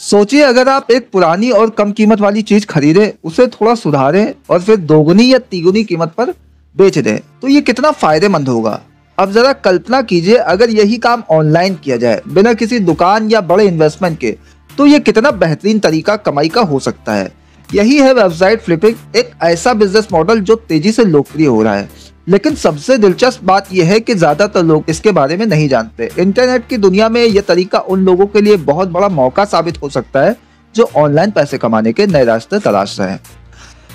सोचिए अगर आप एक पुरानी और कम कीमत वाली चीज खरीदें, उसे थोड़ा सुधारें और फिर दोगुनी या तिगुनी कीमत पर बेच दें, तो ये कितना फायदेमंद होगा। अब जरा कल्पना कीजिए अगर यही काम ऑनलाइन किया जाए बिना किसी दुकान या बड़े इन्वेस्टमेंट के, तो ये कितना बेहतरीन तरीका कमाई का हो सकता है। यही है वेबसाइट फ्लिपिंग, एक ऐसा बिजनेस मॉडल जो तेजी से लोकप्रिय हो रहा है। लेकिन सबसे दिलचस्प बात यह है कि ज्यादातर लोग इसके बारे में नहीं जानते। इंटरनेट की दुनिया में यह तरीका उन लोगों के लिए बहुत बड़ा मौका साबित हो सकता है जो ऑनलाइन पैसे कमाने के नए रास्ते तलाश रहे हैं।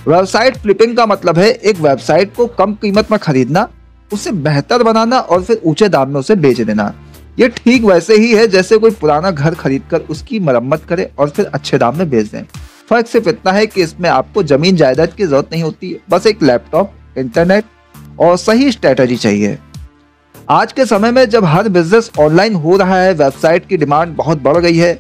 वेबसाइट फ्लिपिंग का मतलब है एक वेबसाइट को कम कीमत में खरीदना, उसे बेहतर बनाना और फिर ऊंचे दाम में उसे बेच देना। ये ठीक वैसे ही है जैसे कोई पुराना घर खरीदकर उसकी मरम्मत करे और फिर अच्छे दाम में बेच दें। फर्क सिर्फ इतना है कि इसमें आपको जमीन जायदाद की जरूरत नहीं होती है, बस एक लैपटॉप, इंटरनेट और सही स्ट्रेटजी चाहिए। आज के समय में जब हर बिजनेस ऑनलाइन हो रहा है, वेबसाइट की डिमांड बहुत बढ़ गई है।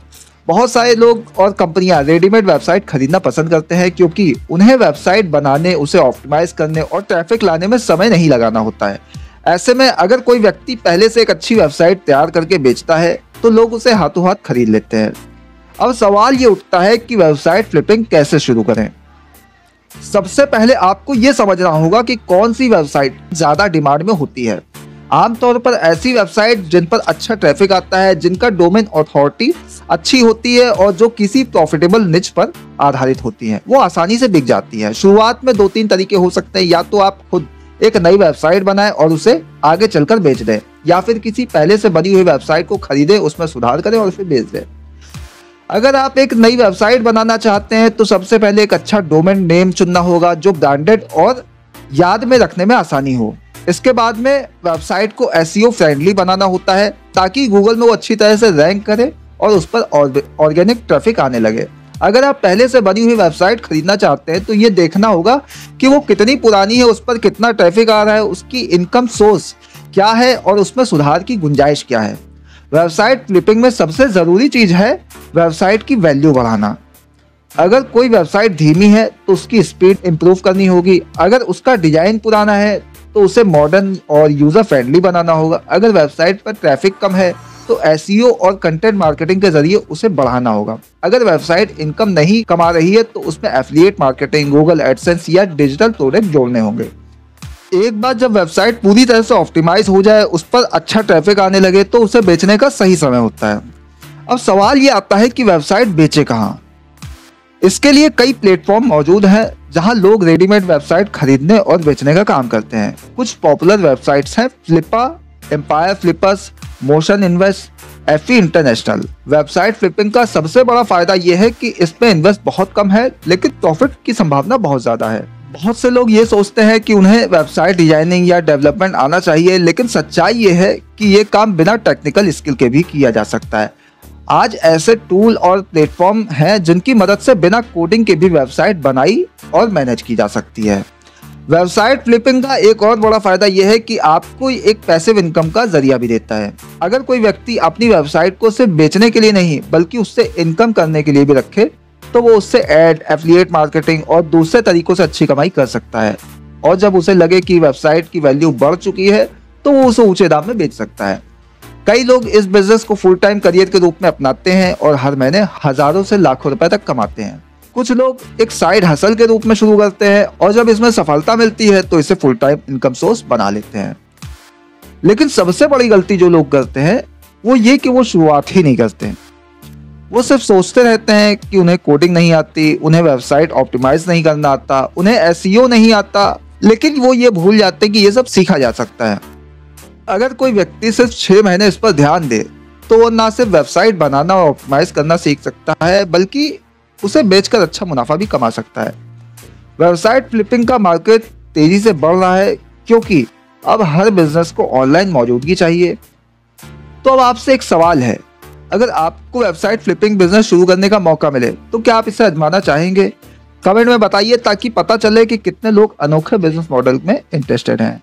बहुत सारे लोग और कंपनियां रेडीमेड वेबसाइट खरीदना पसंद करते हैं क्योंकि उन्हें वेबसाइट बनाने, उसे ऑप्टिमाइज करने और ट्रैफिक लाने में समय नहीं लगाना होता है। ऐसे में अगर कोई व्यक्ति पहले से एक अच्छी वेबसाइट तैयार करके बेचता है तो लोग उसे हाथों हाथ खरीद लेते हैं। अब सवाल ये उठता है कि वेबसाइट फ्लिपिंग कैसे शुरू करें। सबसे पहले आपको ये समझना होगा कि कौन सी वेबसाइट ज्यादा डिमांड में होती है। आमतौर पर ऐसी वेबसाइट जिन पर अच्छा ट्रैफिक आता है, जिनका डोमेन अथॉरिटी अच्छी होती है और जो किसी प्रॉफिटेबल निच पर आधारित होती है, वो आसानी से बिक जाती है। शुरुआत में 2-3 तरीके हो सकते हैं, या तो आप खुद एक नई वेबसाइट बनाएं और उसे आगे चलकर बेच दें, या फिर किसी पहले से बनी हुई वेबसाइट को खरीदें, उसमें सुधार करें और फिर बेच दें। अगर आप एक नई वेबसाइट बनाना चाहते हैं तो सबसे पहले एक अच्छा डोमेन नेम चुनना होगा जो ब्रांडेड और याद में रखने में आसानी हो। इसके बाद में वेबसाइट को एसईओ फ्रेंडली बनाना होता है ताकि गूगल में वो अच्छी तरह से रैंक करे और उस पर ऑर्गेनिक ट्रैफिक आने लगे। अगर आप पहले से बनी हुई वेबसाइट खरीदना चाहते हैं तो ये देखना होगा कि वो कितनी पुरानी है, उस पर कितना ट्रैफिक आ रहा है, उसकी इनकम सोर्स क्या है और उसमें सुधार की गुंजाइश क्या है। वेबसाइट फ्लिपिंग में सबसे ज़रूरी चीज़ है वेबसाइट की वैल्यू बढ़ाना। अगर कोई वेबसाइट धीमी है तो उसकी स्पीड इंप्रूव करनी होगी। अगर उसका डिजाइन पुराना है तो उसे मॉडर्न और यूज़र फ्रेंडली बनाना होगा। अगर वेबसाइट पर ट्रैफिक कम है तो एसईओ और कंटेंट मार्केटिंग के जरिए उसे बढ़ाना होगा। अगर वेबसाइट इनकम नहीं कमा रही है तो उसमें एफिलिएट मार्केटिंग, गूगल एडसेंस या डिजिटल प्रोडक्ट जोड़ने होंगे। एक बार जब वेबसाइट पूरी तरह से ऑप्टिमाइज हो जाए, उस पर अच्छा ट्रैफिक आने लगे, तो उसे बेचने का सही समय होता है। अब सवाल ये आता है कि वेबसाइट बेचे कहाँ। इसके लिए कई प्लेटफॉर्म मौजूद हैं जहां लोग रेडीमेड वेबसाइट खरीदने और बेचने का काम करते हैं। कुछ पॉपुलर वेबसाइट्स हैं Flippa, Empire Flippers, Motion Invest, FE International. Website flipping का सबसे बड़ा फायदा यह है कि इसमें इन्वेस्ट बहुत कम है लेकिन प्रॉफिट की संभावना बहुत ज्यादा है। बहुत से लोग ये सोचते हैं कि उन्हें वेबसाइट डिजाइनिंग या डेवलपमेंट आना चाहिए, लेकिन सच्चाई ये है कि ये काम बिना टेक्निकल स्किल के भी किया जा सकता है। आज ऐसे टूल और प्लेटफॉर्म हैं जिनकी मदद से बिना कोडिंग के भी वेबसाइट बनाई और मैनेज की जा सकती है। वेबसाइट फ्लिपिंग का एक और बड़ा फायदा यह है कि आपको एक पैसिव इनकम का जरिया भी देता है। अगर कोई व्यक्ति अपनी वेबसाइट को सिर्फ बेचने के लिए नहीं बल्कि उससे इनकम करने के लिए भी रखे तो वो उससे एड, एफिलिएट मार्केटिंग और दूसरे तरीकों से अच्छी कमाई कर सकता है। और जब उसे लगे कि वेबसाइट की वैल्यू बढ़ चुकी है तो वो उसे ऊंचे दाम में बेच सकता है। कई लोग इस बिजनेस को फुल टाइम करियर के रूप में अपनाते हैं और हर महीने हजारों से लाखों रुपए तक कमाते हैं। कुछ लोग एक साइड हसल के रूप में शुरू करते हैं और जब इसमें सफलता मिलती है तो इसे फुल टाइम इनकम सोर्स बना लेते हैं। लेकिन सबसे बड़ी गलती जो लोग करते हैं वो ये कि वो शुरुआत ही नहीं करते। वो सिर्फ सोचते रहते हैं कि उन्हें कोडिंग नहीं आती, उन्हें वेबसाइट ऑप्टिमाइज नहीं करना आता, उन्हें एसईओ नहीं आता, लेकिन वो ये भूल जाते हैं कि ये सब सीखा जा सकता है। अगर कोई व्यक्ति सिर्फ 6 महीने इस पर ध्यान दे तो वो ना सिर्फ वेबसाइट बनाना और ऑप्टिमाइज करना सीख सकता है बल्कि उसे बेचकर अच्छा मुनाफा भी कमा सकता है। वेबसाइट फ्लिपिंग का मार्केट तेजी से बढ़ रहा है क्योंकि अब हर बिजनेस को ऑनलाइन मौजूदगी चाहिए। तो अब आपसे एक सवाल है, अगर आपको वेबसाइट फ्लिपिंग बिजनेस शुरू करने का मौका मिले तो क्या आप इसे आजमाना चाहेंगे? कमेंट में बताइए ताकि पता चले कि कितने लोग अनोखे बिजनेस मॉडल में इंटरेस्टेड हैं।